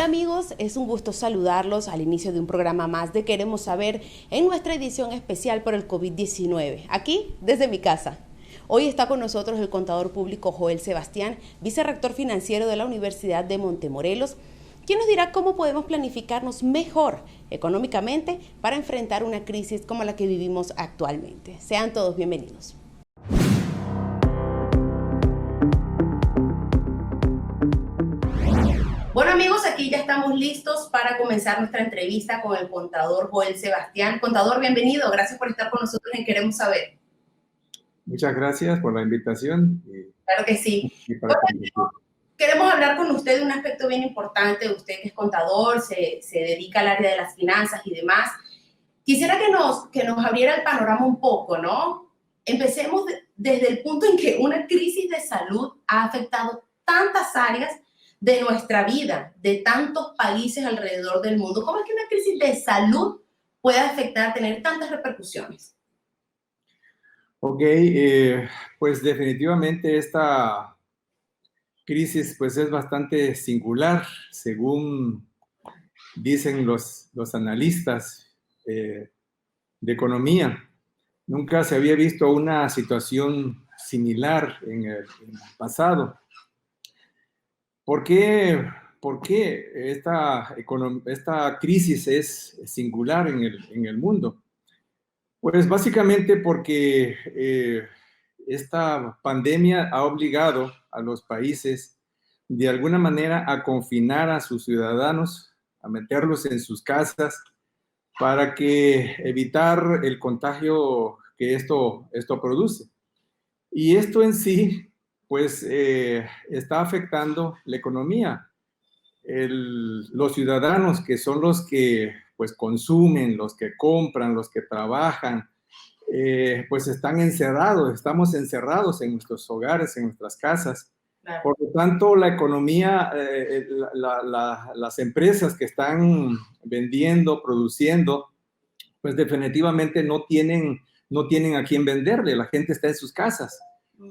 Hola amigos, es un gusto saludarlos al inicio de un programa más de Queremos Saber en nuestra edición especial por el COVID-19, aquí desde mi casa. Hoy está con nosotros el contador público Joel Sebastián, vicerrector financiero de la Universidad de Montemorelos, quien nos dirá cómo podemos planificarnos mejor económicamente para enfrentar una crisis como la que vivimos actualmente. Sean todos bienvenidos. Bueno amigos, aquí ya estamos listos para comenzar nuestra entrevista con el contador Joel Sebastián. Contador, bienvenido, gracias por estar con nosotros en Queremos Saber. Muchas gracias por la invitación. Claro que sí. Y para Bueno, compartir. queremos hablar con usted de un aspecto bien importante. Usted que es contador, se dedica al área de las finanzas y demás. Quisiera que nos abriera el panorama un poco, ¿no? Empecemos desde el punto en que una crisis de salud ha afectado tantas áreas de nuestra vida, de tantos países alrededor del mundo. ¿Cómo es que una crisis de salud puede afectar, tener tantas repercusiones? Ok, pues definitivamente esta crisis pues es bastante singular, según dicen los analistas de economía. Nunca se había visto una situación similar en el pasado. ¿Por qué esta crisis es singular en el mundo? Pues básicamente porque esta pandemia ha obligado a los países de alguna manera a confinar a sus ciudadanos, a meterlos en sus casas para que evitar el contagio que esto produce. Y esto en sí, pues, está afectando la economía. Los ciudadanos que son los que pues consumen, los que compran, los que trabajan, pues están encerrados, estamos encerrados en nuestros hogares, en nuestras casas. Claro. Por lo tanto, la economía, las empresas que están vendiendo, produciendo, pues definitivamente no tienen a quién venderle, la gente está en sus casas.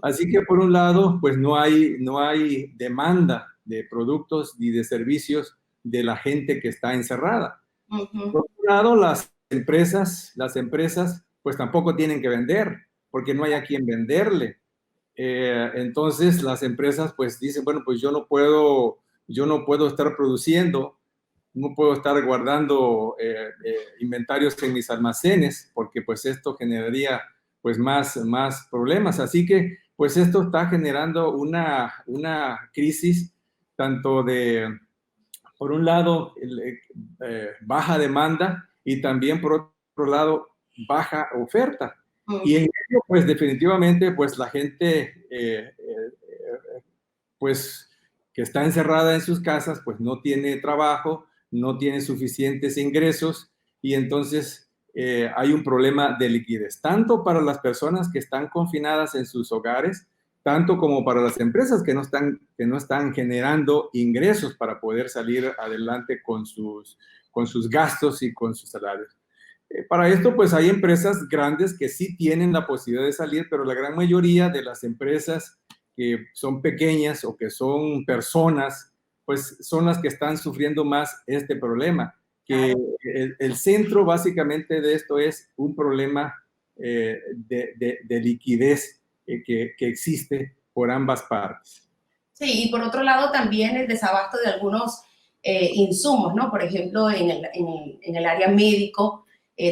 Así que por un lado, pues no hay demanda de productos ni de servicios de la gente que está encerrada. Por otro lado, las empresas, pues tampoco tienen que vender, porque no hay a quien venderle. Entonces, las empresas, pues dicen, bueno, pues yo no puedo estar produciendo, no puedo estar guardando inventarios en mis almacenes, porque pues esto generaría pues más problemas. Así que, pues esto está generando una crisis tanto por un lado, baja demanda y también, por otro lado, baja oferta. Y en ello, pues definitivamente, pues la gente, pues que está encerrada en sus casas, pues no tiene trabajo, no tiene suficientes ingresos y entonces hay un problema de liquidez, tanto para las personas que están confinadas en sus hogares, tanto como para las empresas que no están generando ingresos para poder salir adelante con sus gastos y con sus salarios. Para esto, pues hay empresas grandes que sí tienen la posibilidad de salir, pero la gran mayoría de las empresas que son pequeñas o que son personas, pues son las que están sufriendo más este problema. Que el centro básicamente de esto es un problema de liquidez que existe por ambas partes. Sí, y por otro lado también el desabasto de algunos insumos, ¿no? Por ejemplo, en el área médico,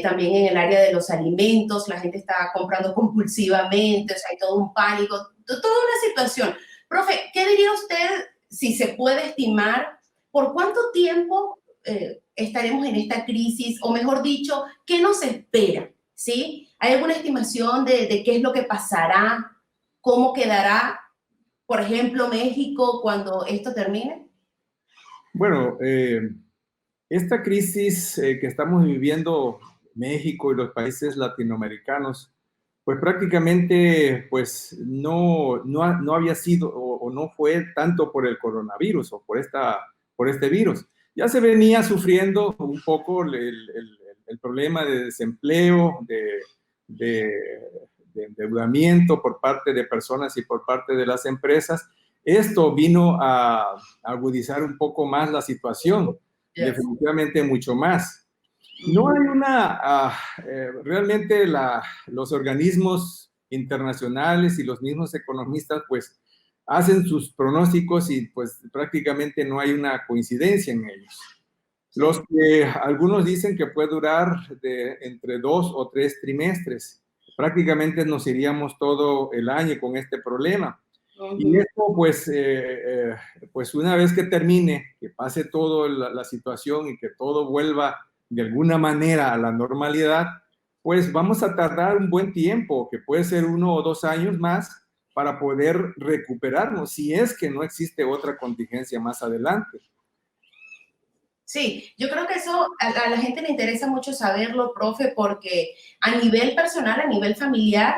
también en el área de los alimentos, la gente está comprando compulsivamente, o sea, hay todo un pánico, toda una situación. Profe, ¿qué diría usted si se puede estimar por cuánto tiempo estaremos en esta crisis? O mejor dicho, ¿qué nos espera? ¿Sí? ¿Hay alguna estimación de qué es lo que pasará? ¿Cómo quedará, por ejemplo, México cuando esto termine? Bueno, esta crisis que estamos viviendo México y los países latinoamericanos, pues prácticamente pues no había sido o no fue tanto por el coronavirus o por este virus. Ya se venía sufriendo un poco el problema de desempleo, de endeudamiento por parte de personas y por parte de las empresas, esto vino a agudizar un poco más la situación, definitivamente mucho más. No hay realmente los organismos internacionales y los mismos economistas pues hacen sus pronósticos y pues prácticamente no hay una coincidencia en ellos. Los que algunos dicen que puede durar entre 2 o 3 trimestres. Prácticamente nos iríamos todo el año con este problema. Y esto, pues una vez que termine, que pase toda la situación y que todo vuelva de alguna manera a la normalidad, pues vamos a tardar un buen tiempo, que puede ser 1 o 2 años más, para poder recuperarnos, si es que no existe otra contingencia más adelante. Sí, yo creo que eso a la gente le interesa mucho saberlo, profe, porque a nivel personal, a nivel familiar,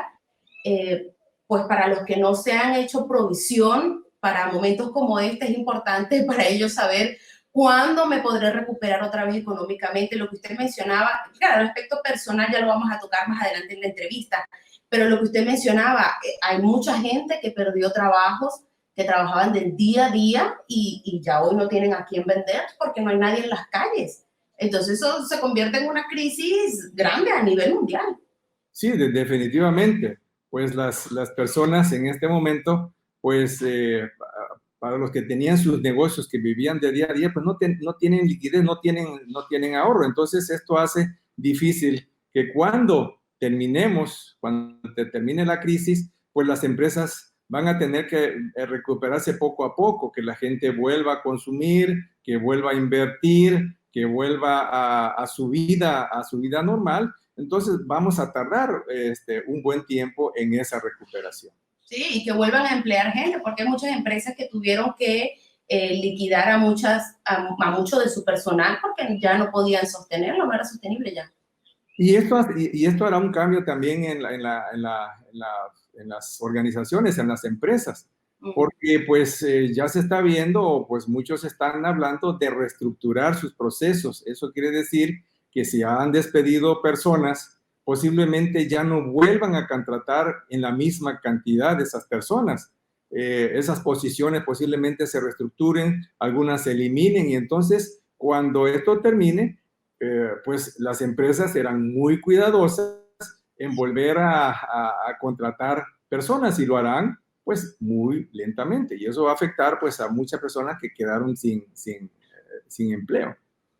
pues para los que no se han hecho provisión para momentos como este, es importante para ellos saber cuándo me podré recuperar otra vez económicamente. Lo que usted mencionaba, claro, el aspecto personal ya lo vamos a tocar más adelante en la entrevista, pero lo que usted mencionaba, hay mucha gente que perdió trabajos, que trabajaban del día a día y ya hoy no tienen a quién vender porque no hay nadie en las calles. Entonces eso se convierte en una crisis grande a nivel mundial. Sí, definitivamente. Pues las personas en este momento, pues para los que tenían sus negocios, que vivían de día a día, pues no tienen liquidez, no tienen ahorro. Entonces esto hace difícil que cuando termine la crisis, pues las empresas van a tener que recuperarse poco a poco, que la gente vuelva a consumir, que vuelva a invertir, que vuelva a su vida normal. Entonces vamos a tardar un buen tiempo en esa recuperación. Sí, y que vuelvan a emplear gente, porque hay muchas empresas que tuvieron que liquidar a mucho de su personal porque ya no podían sostenerlo, no era sostenible ya. Y esto hará un cambio también en las organizaciones, en las empresas, porque pues ya se está viendo, pues muchos están hablando de reestructurar sus procesos. Eso quiere decir que si han despedido personas, posiblemente ya no vuelvan a contratar en la misma cantidad de esas personas. Esas posiciones posiblemente se reestructuren, algunas se eliminen y entonces cuando esto termine, pues las empresas serán muy cuidadosas en volver a contratar personas y lo harán pues muy lentamente y eso va a afectar pues a muchas personas que quedaron sin empleo.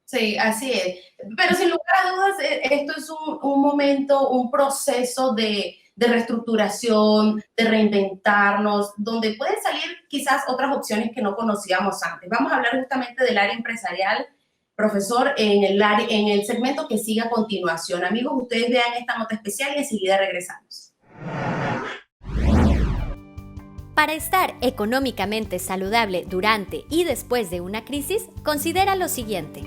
Sí, así es. Pero sin lugar a dudas, esto es un momento, un proceso de reestructuración, de reinventarnos, donde pueden salir quizás otras opciones que no conocíamos antes. Vamos a hablar justamente del área empresarial, profesor, en el segmento que sigue a continuación. Amigos, ustedes vean esta nota especial y enseguida regresamos. Para estar económicamente saludable durante y después de una crisis, considera lo siguiente.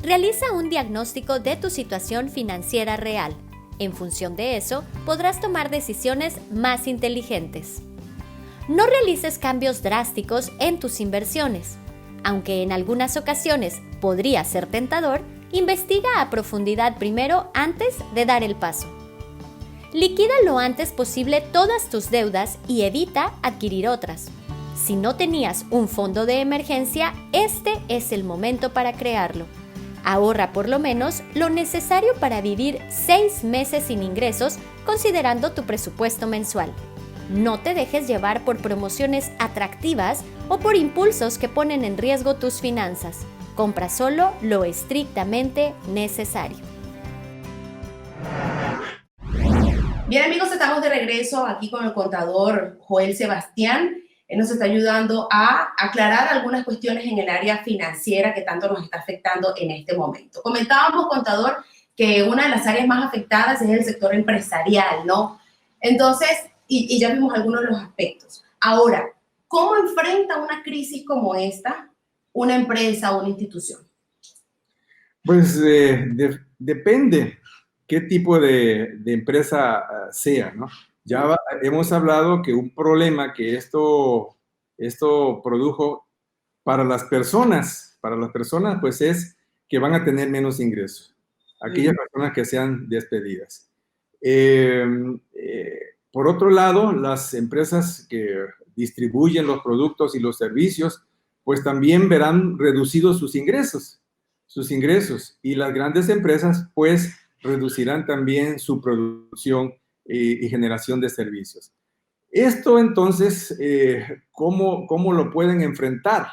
Realiza un diagnóstico de tu situación financiera real. En función de eso, podrás tomar decisiones más inteligentes. No realices cambios drásticos en tus inversiones. Aunque en algunas ocasiones podría ser tentador, investiga a profundidad primero antes de dar el paso. Liquida lo antes posible todas tus deudas y evita adquirir otras. Si no tenías un fondo de emergencia, este es el momento para crearlo. Ahorra por lo menos lo necesario para vivir 6 meses sin ingresos, considerando tu presupuesto mensual. No te dejes llevar por promociones atractivas o por impulsos que ponen en riesgo tus finanzas. Compra solo lo estrictamente necesario. Bien, amigos, estamos de regreso aquí con el contador Joel Sebastián. Él nos está ayudando a aclarar algunas cuestiones en el área financiera que tanto nos está afectando en este momento. Comentábamos, contador, que una de las áreas más afectadas es el sector empresarial, ¿no? Entonces, y ya vimos algunos de los aspectos. Ahora, ¿cómo enfrenta una crisis como esta una empresa o una institución? Pues depende qué tipo de empresa sea, ¿no? Ya hemos hablado que un problema que esto produjo para las personas pues es que van a tener menos ingresos, aquellas personas que sean despedidas. Por otro lado, las empresas que distribuyen los productos y los servicios, pues también verán reducidos sus ingresos, y las grandes empresas pues reducirán también su producción y generación de servicios. Esto entonces, ¿cómo lo pueden enfrentar?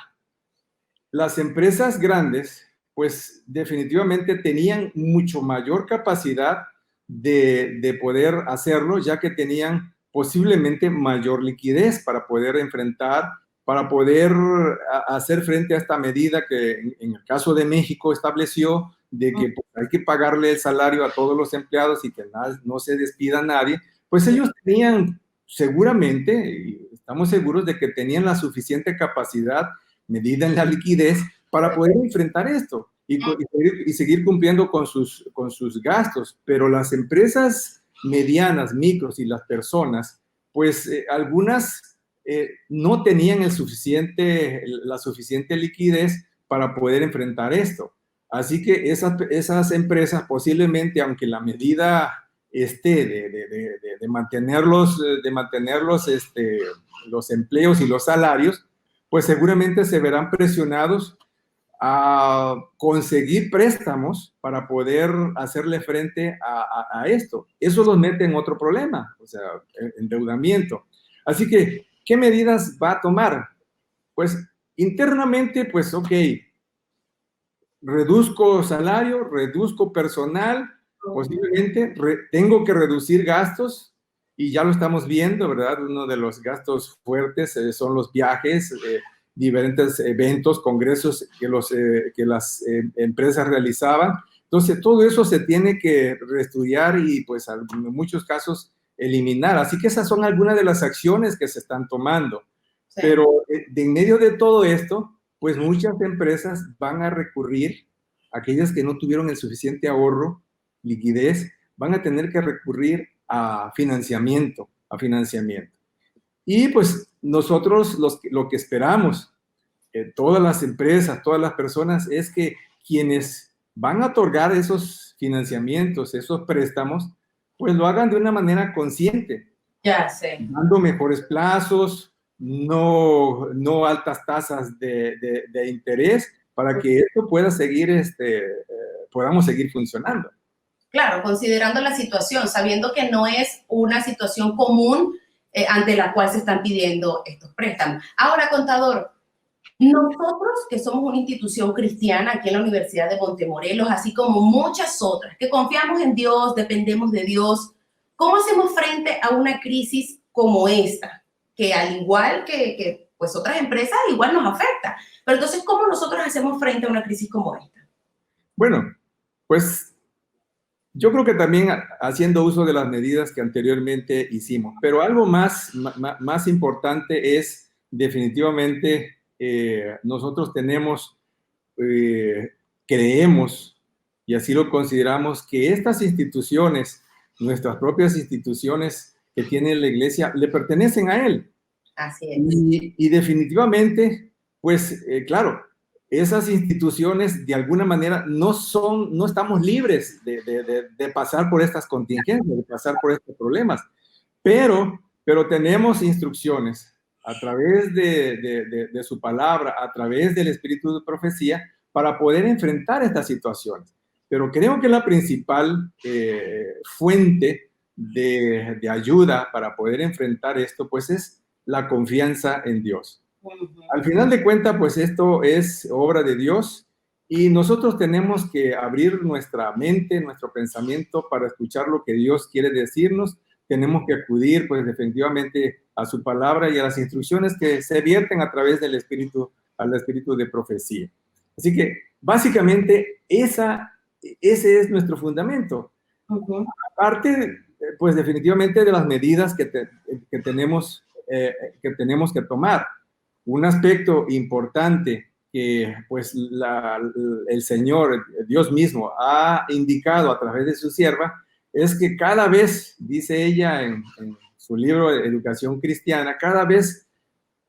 Las empresas grandes pues definitivamente tenían mucho mayor capacidad de poder hacerlo, ya que tenían posiblemente mayor liquidez para poder enfrentar, para poder hacer frente a esta medida que en el caso de México estableció de que pues, hay que pagarle el salario a todos los empleados y que no se despida a nadie. Pues ellos tenían seguramente, y estamos seguros de que tenían la suficiente capacidad medida en la liquidez para poder enfrentar esto y seguir cumpliendo con sus gastos. Pero las empresas medianas, micros y las personas, pues algunas no tenían la suficiente liquidez para poder enfrentar esto. Así que esas empresas posiblemente, aunque la medida esté de mantenerlos los empleos y los salarios, pues seguramente se verán presionados a conseguir préstamos para poder hacerle frente a esto. Eso los mete en otro problema, o sea, endeudamiento. Así que, ¿qué medidas va a tomar? Pues internamente, pues ok, reduzco salario, reduzco personal, posiblemente tengo que reducir gastos, y ya lo estamos viendo, ¿verdad? Uno de los gastos fuertes son los viajes, diferentes eventos, congresos que las empresas realizaban. Entonces, todo eso se tiene que reestudiar y, pues, en muchos casos, eliminar. Así que esas son algunas de las acciones que se están tomando. Sí. Pero en medio de todo esto, pues muchas empresas van a recurrir, aquellas que no tuvieron el suficiente ahorro, liquidez, van a tener que recurrir a financiamiento. Y pues nosotros lo que esperamos, todas las empresas, todas las personas, es que quienes van a otorgar esos financiamientos, esos préstamos, pues lo hagan de una manera consciente. Ya sé. Dando mejores plazos, no altas tasas de interés, para que esto pueda seguir, podamos seguir funcionando. Claro, considerando la situación, sabiendo que no es una situación común ante la cual se están pidiendo estos préstamos. Ahora, contador, nosotros que somos una institución cristiana aquí en la Universidad de Montemorelos, así como muchas otras, que confiamos en Dios, dependemos de Dios, ¿cómo hacemos frente a una crisis como esta? Que al igual que pues otras empresas, igual nos afecta. Pero entonces, ¿cómo nosotros hacemos frente a una crisis como esta? Bueno, pues yo creo que también haciendo uso de las medidas que anteriormente hicimos, pero algo más importante es definitivamente nosotros creemos, y así lo consideramos, que estas instituciones, nuestras propias instituciones que tiene la iglesia, le pertenecen a Él. Así es. Y definitivamente, pues claro, esas instituciones de alguna manera no estamos libres de pasar por estas contingencias, de pasar por estos problemas, pero tenemos instrucciones a través de su palabra, a través del espíritu de profecía, para poder enfrentar estas situaciones. Pero creo que la principal fuente de ayuda para poder enfrentar esto, pues es la confianza en Dios. Al final de cuentas, pues esto es obra de Dios, y nosotros tenemos que abrir nuestra mente, nuestro pensamiento para escuchar lo que Dios quiere decirnos. Tenemos que acudir, pues definitivamente, a su palabra y a las instrucciones que se vierten a través del espíritu, al espíritu de profecía. Así que, básicamente, ese es nuestro fundamento. Aparte, pues definitivamente de las medidas que tenemos que tomar. Un aspecto importante que pues el Señor, Dios mismo, ha indicado a través de su sierva, es que cada vez, dice ella en su libro de Educación Cristiana, cada vez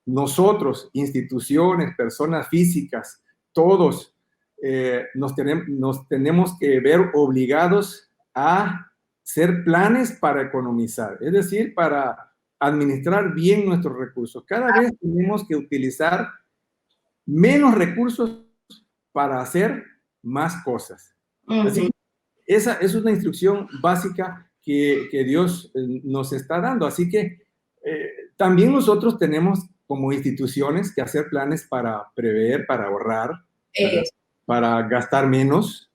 nosotros, instituciones, personas físicas, todos nos tenemos que ver obligados a hacer planes para economizar, es decir, para administrar bien nuestros recursos. Cada vez tenemos que utilizar menos recursos para hacer más cosas. Así que esa es una instrucción básica que Dios nos está dando. Así que también nosotros tenemos como instituciones que hacer planes para prever, para ahorrar, para gastar menos,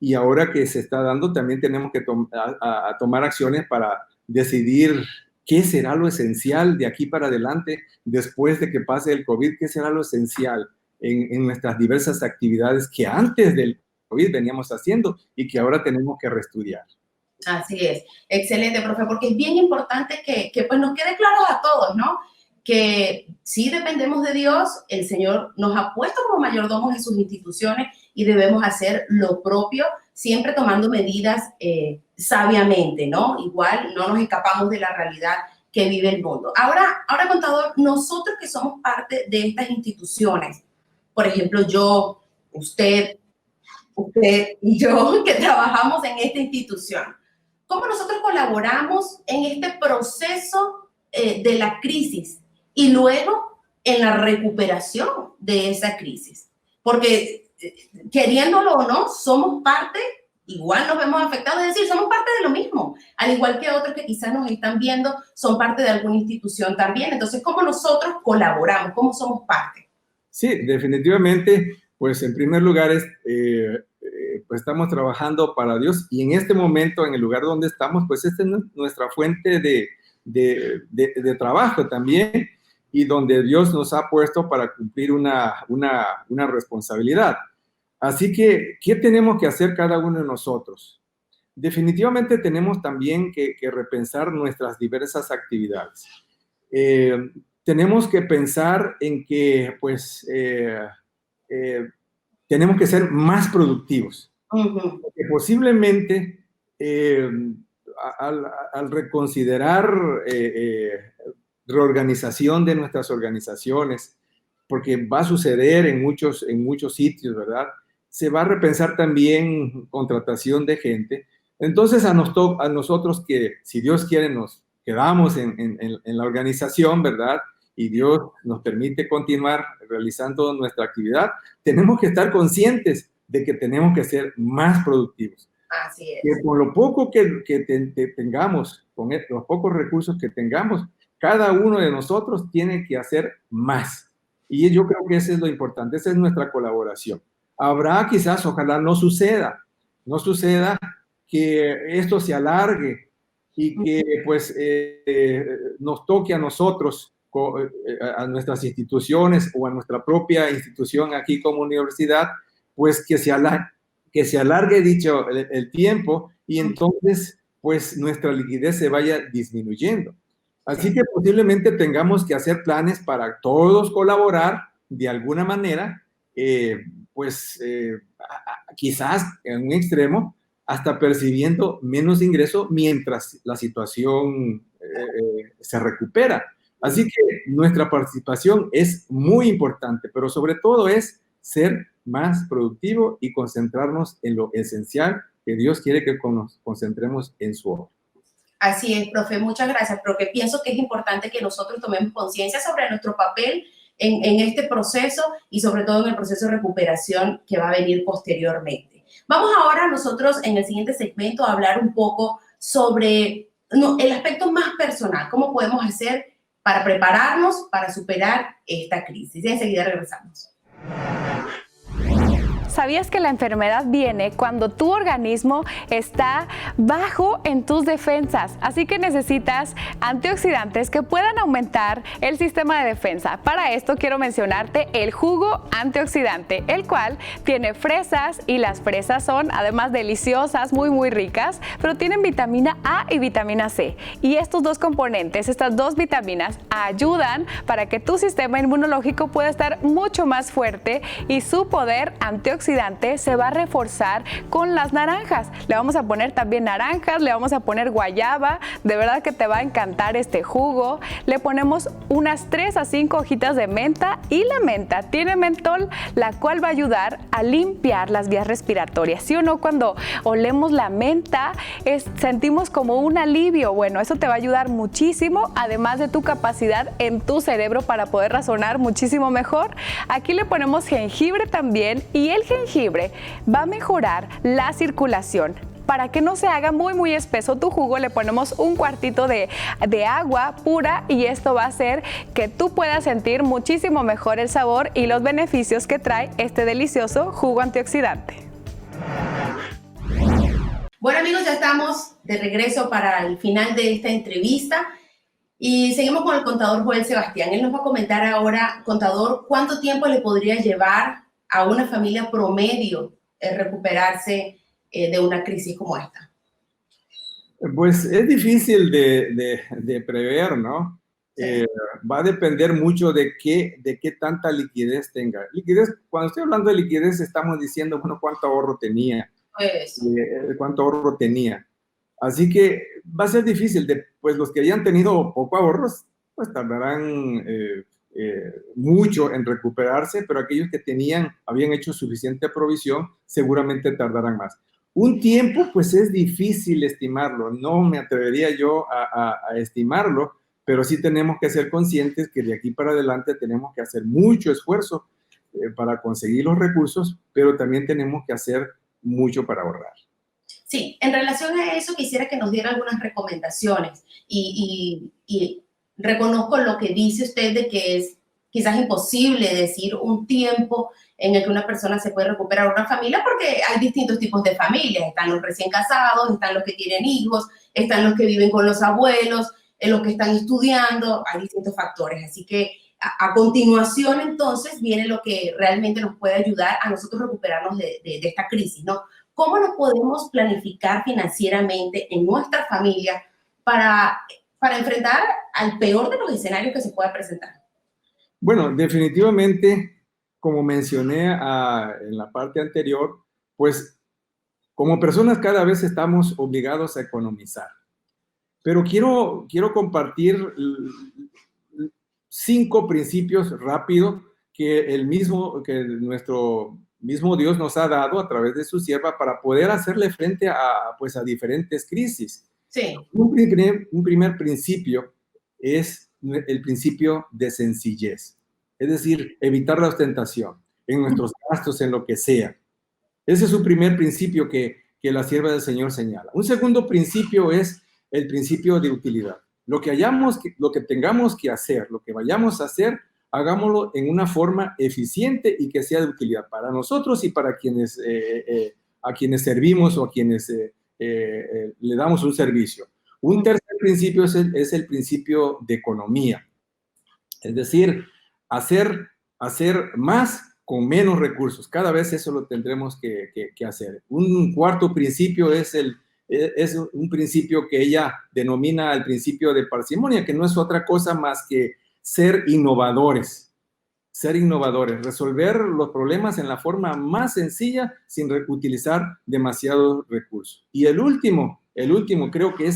Y ahora que se está dando, también tenemos que tomar acciones para decidir qué será lo esencial de aquí para adelante, después de que pase el COVID, qué será lo esencial en nuestras diversas actividades que antes del COVID veníamos haciendo y que ahora tenemos que reestudiar. Así es. Excelente, profe, porque es bien importante que pues nos quede claro a todos, ¿no? Que sí dependemos de Dios, el Señor nos ha puesto como mayordomos en sus instituciones y debemos hacer lo propio, siempre tomando medidas sabiamente, ¿no? Igual no nos escapamos de la realidad que vive el mundo. Ahora, contador, nosotros que somos parte de estas instituciones, por ejemplo, yo, usted y yo que trabajamos en esta institución, ¿cómo nosotros colaboramos en este proceso de la crisis y luego en la recuperación de esa crisis? Porque queriéndolo o no, somos parte, igual nos vemos afectados, es decir, somos parte de lo mismo, al igual que otros que quizás nos están viendo, son parte de alguna institución también. Entonces, ¿cómo nosotros colaboramos? ¿Cómo somos parte? Sí, definitivamente, pues en primer lugar pues estamos trabajando para Dios y en este momento, en el lugar donde estamos, pues esta es nuestra fuente de trabajo también y donde Dios nos ha puesto para cumplir una responsabilidad. Así que, ¿qué tenemos que hacer cada uno de nosotros? Definitivamente tenemos también que repensar nuestras diversas actividades. Tenemos que pensar en que, pues, tenemos que ser más productivos. Porque posiblemente, al reconsiderar reorganización de nuestras organizaciones, porque va a suceder en muchos sitios, ¿verdad? Se va a repensar también contratación de gente. Entonces, a nosotros que, si Dios quiere, nos quedamos en la organización, ¿verdad? Y Dios nos permite continuar realizando nuestra actividad, tenemos que estar conscientes de que tenemos que ser más productivos. Así es. Que con lo poco que tengamos, con los pocos recursos que tengamos, cada uno de nosotros tiene que hacer más. Y yo creo que eso es lo importante, esa es nuestra colaboración. Habrá quizás, ojalá no suceda que esto se alargue y que pues nos toque a nosotros, a nuestras instituciones o a nuestra propia institución aquí como universidad, pues que se alargue dicho el tiempo y entonces pues nuestra liquidez se vaya disminuyendo. Así que posiblemente tengamos que hacer planes para todos colaborar de alguna manera, quizás en un extremo, hasta percibiendo menos ingreso mientras la situación se recupera. Así que nuestra participación es muy importante, pero sobre todo es ser más productivo y concentrarnos en lo esencial que Dios quiere que nos concentremos en su obra. Así es, profe, muchas gracias, porque pienso que es importante que nosotros tomemos conciencia sobre nuestro papel en este proceso y sobre todo en el proceso de recuperación que va a venir posteriormente. Vamos ahora nosotros en el siguiente segmento a hablar un poco sobre el aspecto más personal, cómo podemos hacer para prepararnos para superar esta crisis. Y enseguida regresamos. ¿Sabías que la enfermedad viene cuando tu organismo está bajo en tus defensas? Así que necesitas antioxidantes que puedan aumentar el sistema de defensa. Para esto quiero mencionarte el jugo antioxidante, el cual tiene fresas y las fresas son además deliciosas, muy ricas, pero tienen vitamina A y vitamina C. Y estos dos componentes, estas dos vitaminas, ayudan para que tu sistema inmunológico pueda estar mucho más fuerte y su poder antioxidante antioxidante se va a reforzar con las naranjas. Le vamos a poner también naranjas, le vamos a poner guayaba. De verdad que te va a encantar este jugo. Le ponemos unas 3 a 5 hojitas de menta y la menta tiene mentol, la cual va a ayudar a limpiar las vías respiratorias. ¿Sí o no? Cuando olemos la menta sentimos como un alivio. Bueno, eso te va a ayudar muchísimo, además de tu capacidad en tu cerebro para poder razonar muchísimo mejor. Aquí le ponemos jengibre también y el jengibre va a mejorar la circulación. Para que no se haga muy espeso tu jugo, le ponemos un cuartito de agua pura y esto va a hacer que tú puedas sentir muchísimo mejor el sabor y los beneficios que trae este delicioso jugo antioxidante. Bueno, amigos, ya estamos de regreso para el final de esta entrevista y seguimos con el contador Joel Sebastián. Él nos va a comentar ahora, contador, ¿cuánto tiempo le podría llevar a una familia promedio recuperarse de una crisis como esta? Pues es difícil de prever, ¿no? Sí. Va a depender mucho de qué tanta liquidez tenga. Liquidez, cuando estoy hablando de liquidez, estamos diciendo, bueno, cuánto ahorro tenía. Cuánto ahorro tenía. Así que va a ser difícil. Pues los que hayan tenido poco ahorros, pues tardarán mucho en recuperarse, pero aquellos que habían hecho suficiente provisión, seguramente tardarán más. Un tiempo, pues es difícil estimarlo. No me atrevería yo a estimarlo, pero sí tenemos que ser conscientes que de aquí para adelante tenemos que hacer mucho esfuerzo para conseguir los recursos, pero también tenemos que hacer mucho para ahorrar. Sí, en relación a eso quisiera que nos diera algunas recomendaciones y reconozco lo que dice usted de que es quizás imposible decir un tiempo en el que una persona se puede recuperar, una familia, porque hay distintos tipos de familias. Están los recién casados, están los que tienen hijos, están los que viven con los abuelos, los que están estudiando, hay distintos factores. Así que a continuación, entonces, viene lo que realmente nos puede ayudar a nosotros recuperarnos de esta crisis, ¿no? ¿Cómo nos podemos planificar financieramente en nuestra familia para enfrentar al peor de los escenarios que se pueda presentar? Bueno, definitivamente, como mencioné en la parte anterior, pues como personas cada vez estamos obligados a economizar. Pero quiero compartir 5 principios rápidos que nuestro mismo Dios nos ha dado a través de su sierva para poder hacerle frente a diferentes crisis. Sí. Un primer principio es el principio de sencillez, es decir, evitar la ostentación en nuestros gastos, en lo que sea. Ese es un primer principio que la sierva del Señor señala. Un segundo principio es el principio de utilidad. Lo que tengamos que hacer, lo que vayamos a hacer, hagámoslo en una forma eficiente y que sea de utilidad para nosotros y para a quienes servimos o a quienes le damos un servicio. Un tercer principio es el principio de economía. Es decir, hacer más con menos recursos. Cada vez eso lo tendremos que hacer. Un cuarto principio es un principio que ella denomina el principio de parsimonia, que no es otra cosa más que ser innovadores, resolver los problemas en la forma más sencilla sin utilizar demasiados recursos. Y el último creo que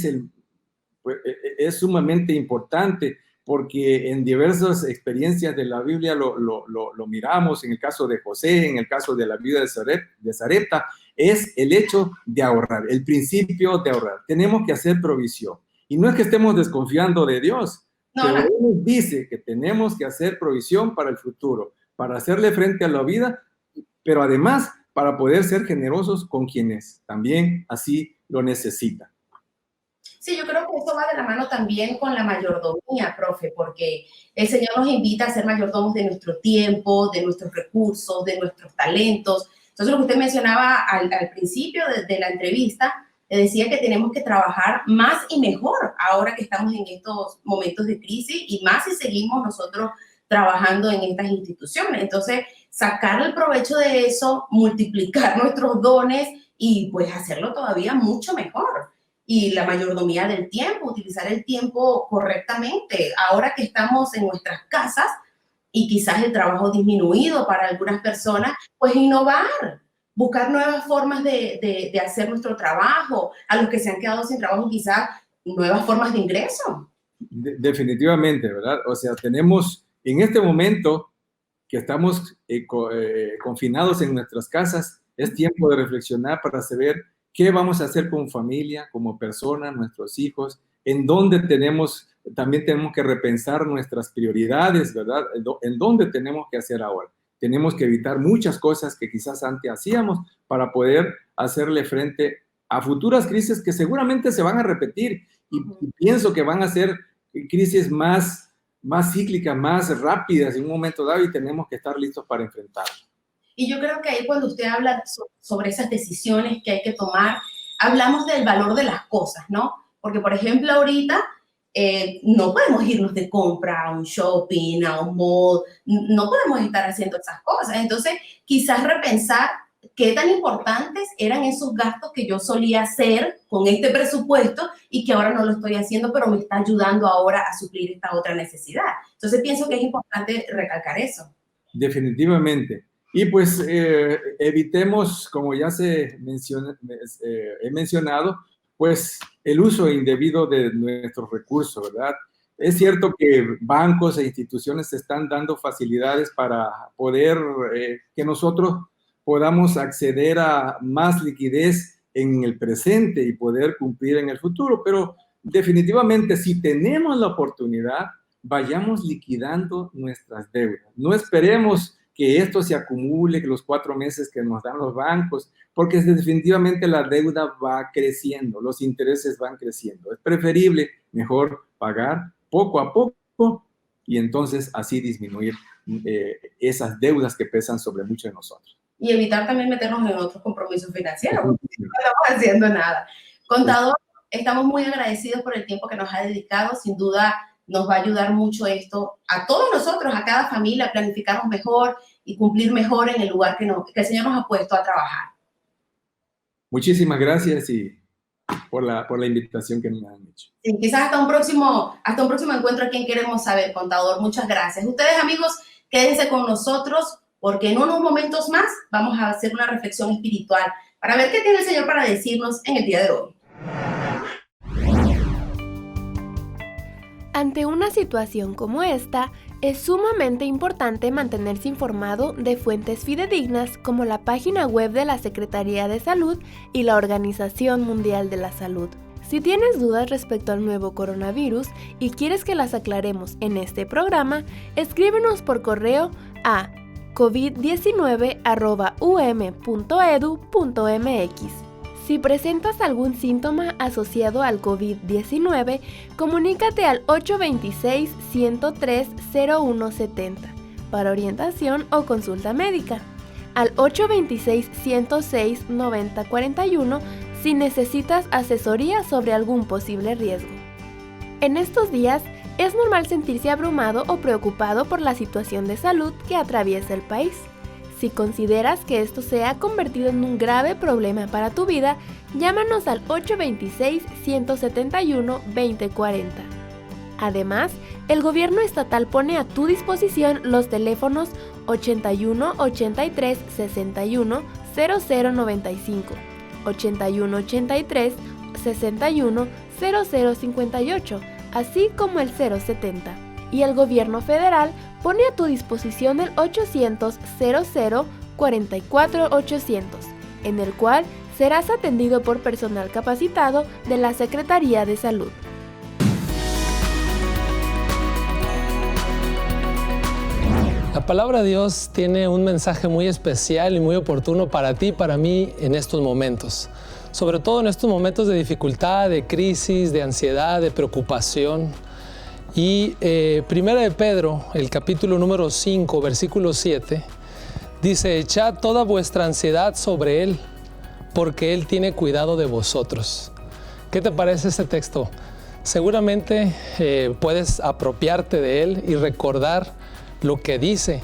es sumamente importante, porque en diversas experiencias de la Biblia lo miramos, en el caso de José, en el caso de la viuda de Sarepta, es el hecho de ahorrar, el principio de ahorrar. Tenemos que hacer provisión. Y no es que estemos desconfiando de Dios, pero Él nos dice que tenemos que hacer provisión para el futuro, para hacerle frente a la vida, pero además para poder ser generosos con quienes también así lo necesitan. Sí, yo creo que eso va de la mano también con la mayordomía, profe, porque el Señor nos invita a ser mayordomos de nuestro tiempo, de nuestros recursos, de nuestros talentos. Entonces, lo que usted mencionaba al principio de la entrevista, le decía que tenemos que trabajar más y mejor ahora que estamos en estos momentos de crisis y más si seguimos nosotros trabajando en estas instituciones. Entonces, sacar el provecho de eso, multiplicar nuestros dones y pues hacerlo todavía mucho mejor. Y la mayordomía del tiempo, utilizar el tiempo correctamente. Ahora que estamos en nuestras casas y quizás el trabajo disminuido para algunas personas, pues innovar, buscar nuevas formas de hacer nuestro trabajo, a los que se han quedado sin trabajo quizás nuevas formas de ingreso. Definitivamente, ¿verdad? O sea, tenemos en este momento que estamos confinados en nuestras casas, es tiempo de reflexionar para saber qué vamos a hacer como familia, como persona, nuestros hijos, en dónde también tenemos que repensar nuestras prioridades, ¿verdad? En dónde tenemos que hacer ahora. Tenemos que evitar muchas cosas que quizás antes hacíamos para poder hacerle frente a futuras crisis que seguramente se van a repetir y pienso que van a ser crisis más cíclicas, más rápidas en un momento dado y tenemos que estar listos para enfrentarlas. Y yo creo que ahí cuando usted habla sobre esas decisiones que hay que tomar, hablamos del valor de las cosas, ¿no? Porque, por ejemplo, ahorita no podemos irnos de compra a un shopping, a un mall, no podemos estar haciendo esas cosas. Entonces, quizás repensar qué tan importantes eran esos gastos que yo solía hacer con este presupuesto y que ahora no lo estoy haciendo, pero me está ayudando ahora a suplir esta otra necesidad. Entonces, pienso que es importante recalcar eso. Definitivamente. Y pues evitemos, como ya he mencionado, pues el uso indebido de nuestros recursos, ¿verdad? Es cierto que bancos e instituciones están dando facilidades para poder que nosotros podamos acceder a más liquidez en el presente y poder cumplir en el futuro, pero definitivamente si tenemos la oportunidad, vayamos liquidando nuestras deudas. No esperemos que esto se acumule, que los 4 meses que nos dan los bancos, porque definitivamente la deuda va creciendo, los intereses van creciendo. Es preferible mejor pagar poco a poco y entonces así disminuir esas deudas que pesan sobre muchos de nosotros. Y evitar también meternos en otros compromisos financieros, porque no estamos haciendo nada. Contador, estamos muy agradecidos por el tiempo que nos ha dedicado, sin duda nos va a ayudar mucho esto a todos nosotros, a cada familia, a planificarnos mejor y cumplir mejor en el lugar que el Señor nos ha puesto a trabajar. Muchísimas gracias y por la invitación que nos han hecho. Sí, quizás hasta un próximo encuentro aquí en Queremos Saber, contador. Muchas gracias. Ustedes, amigos, quédense con nosotros porque en unos momentos más vamos a hacer una reflexión espiritual para ver qué tiene el Señor para decirnos en el día de hoy. Ante una situación como esta, es sumamente importante mantenerse informado de fuentes fidedignas como la página web de la Secretaría de Salud y la Organización Mundial de la Salud. Si tienes dudas respecto al nuevo coronavirus y quieres que las aclaremos en este programa, escríbenos por correo a covid19@um.edu.mx. Si presentas algún síntoma asociado al COVID-19, comunícate al 826-103-0170 para orientación o consulta médica, al 826-106-9041 si necesitas asesoría sobre algún posible riesgo. En estos días, es normal sentirse abrumado o preocupado por la situación de salud que atraviesa el país. Si consideras que esto se ha convertido en un grave problema para tu vida, llámanos al 826-171-2040. Además, el gobierno estatal pone a tu disposición los teléfonos 81 83 61 0095, 81 83 61 0058, así como el 070. Y el gobierno federal pone a tu disposición el 800-00-44-800, en el cual serás atendido por personal capacitado de la Secretaría de Salud. La palabra de Dios tiene un mensaje muy especial y muy oportuno para ti y para mí en estos momentos. Sobre todo en estos momentos de dificultad, de crisis, de ansiedad, de preocupación. Y Primera de Pedro, el capítulo número 5, versículo 7, dice: echad toda vuestra ansiedad sobre Él, porque Él tiene cuidado de vosotros. ¿Qué te parece este texto? Seguramente puedes apropiarte de él y recordar lo que dice,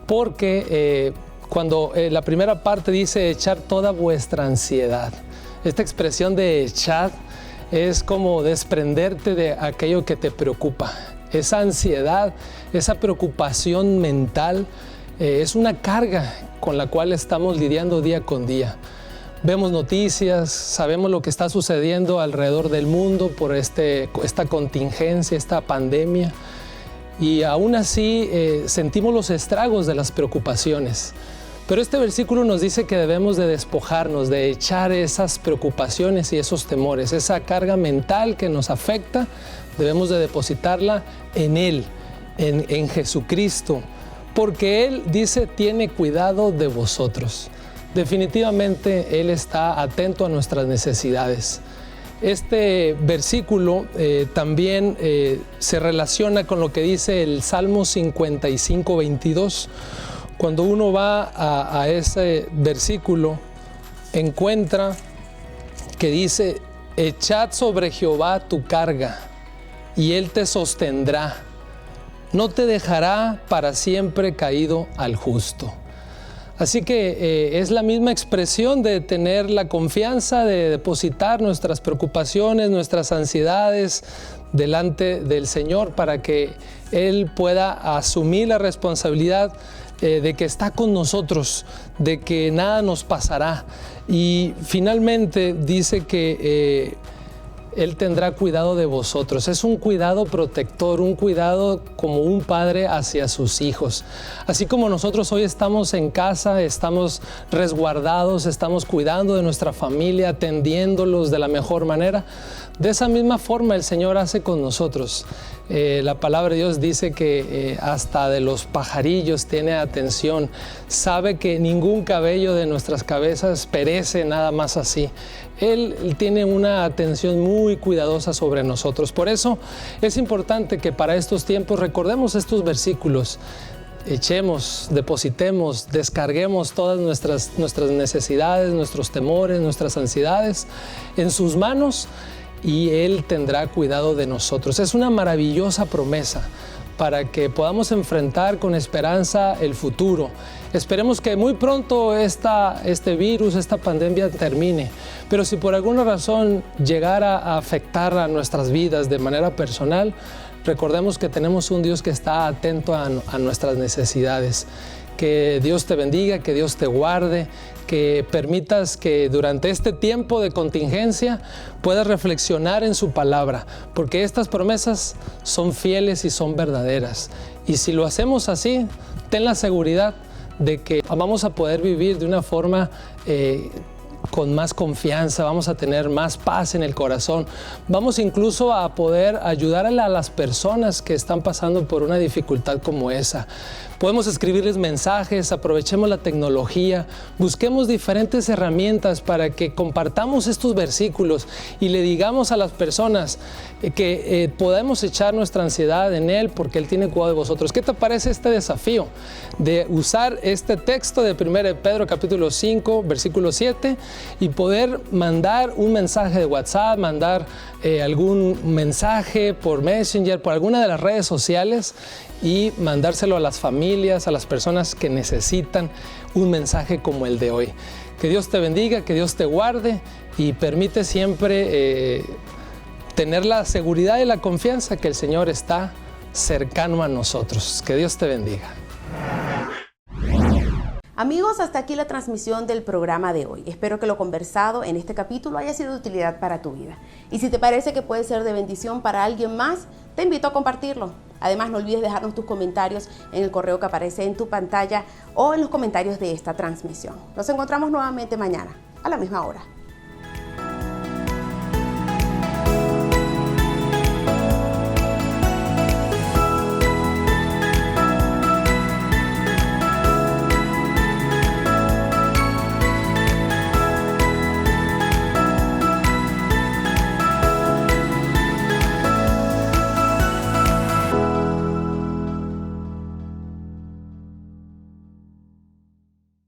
porque cuando la primera parte dice echar toda vuestra ansiedad, esta expresión de echar es como desprenderte de aquello que te preocupa, esa ansiedad, esa preocupación mental, es una carga con la cual estamos lidiando día con día. Vemos noticias, sabemos lo que está sucediendo alrededor del mundo por esta contingencia, esta pandemia, y aún así sentimos los estragos de las preocupaciones. Pero este versículo nos dice que debemos de despojarnos, de echar esas preocupaciones y esos temores, esa carga mental que nos afecta, debemos de depositarla en Él, en Jesucristo, porque Él dice, tiene cuidado de vosotros. Definitivamente Él está atento a nuestras necesidades. Este versículo también se relaciona con lo que dice el Salmo 55, 22. Cuando uno va a ese versículo, encuentra que dice, echad sobre Jehová tu carga, y Él te sostendrá. No te dejará para siempre caído al justo. Así que es la misma expresión de tener la confianza de depositar nuestras preocupaciones, nuestras ansiedades delante del Señor para que Él pueda asumir la responsabilidad de que está con nosotros, de que nada nos pasará. Y finalmente dice que Él tendrá cuidado de vosotros. Es un cuidado protector, un cuidado como un padre hacia sus hijos. Así como nosotros hoy estamos en casa, estamos resguardados, estamos cuidando de nuestra familia, atendiéndolos de la mejor manera, de esa misma forma el Señor hace con nosotros. La palabra de Dios dice que hasta de los pajarillos tiene atención, sabe que ningún cabello de nuestras cabezas perece nada más así. Él tiene una atención muy cuidadosa sobre nosotros. Por eso es importante que para estos tiempos recordemos estos versículos. Echemos, depositemos, descarguemos todas nuestras necesidades, nuestros temores, nuestras ansiedades en sus manos, y Él tendrá cuidado de nosotros. Es una maravillosa promesa para que podamos enfrentar con esperanza el futuro. Esperemos que muy pronto este virus, esta pandemia termine, pero si por alguna razón llegara a afectar a nuestras vidas de manera personal, recordemos que tenemos un Dios que está atento a nuestras necesidades. Que Dios te bendiga, que Dios te guarde, que permitas que durante este tiempo de contingencia puedas reflexionar en su palabra, porque estas promesas son fieles y son verdaderas. Y si lo hacemos así, ten la seguridad de que vamos a poder vivir de una forma con más confianza, vamos a tener más paz en el corazón, vamos incluso a poder ayudar a las personas que están pasando por una dificultad como esa. Podemos escribirles mensajes, aprovechemos la tecnología, busquemos diferentes herramientas para que compartamos estos versículos y le digamos a las personas que podemos echar nuestra ansiedad en Él porque Él tiene cuidado de vosotros. ¿Qué te parece este desafío de usar este texto de 1 Pedro capítulo 5, versículo 7 y poder mandar un mensaje de WhatsApp, mandar algún mensaje por Messenger, por alguna de las redes sociales y mandárselo a las familias, a las personas que necesitan un mensaje como el de hoy? Que Dios te bendiga, que Dios te guarde y permite siempre tener la seguridad y la confianza que el Señor está cercano a nosotros. Que Dios te bendiga. Amigos, hasta aquí la transmisión del programa de hoy. Espero que lo conversado en este capítulo haya sido de utilidad para tu vida. Y si te parece que puede ser de bendición para alguien más, te invito a compartirlo. Además, no olvides dejarnos tus comentarios en el correo que aparece en tu pantalla o en los comentarios de esta transmisión. Nos encontramos nuevamente mañana, a la misma hora.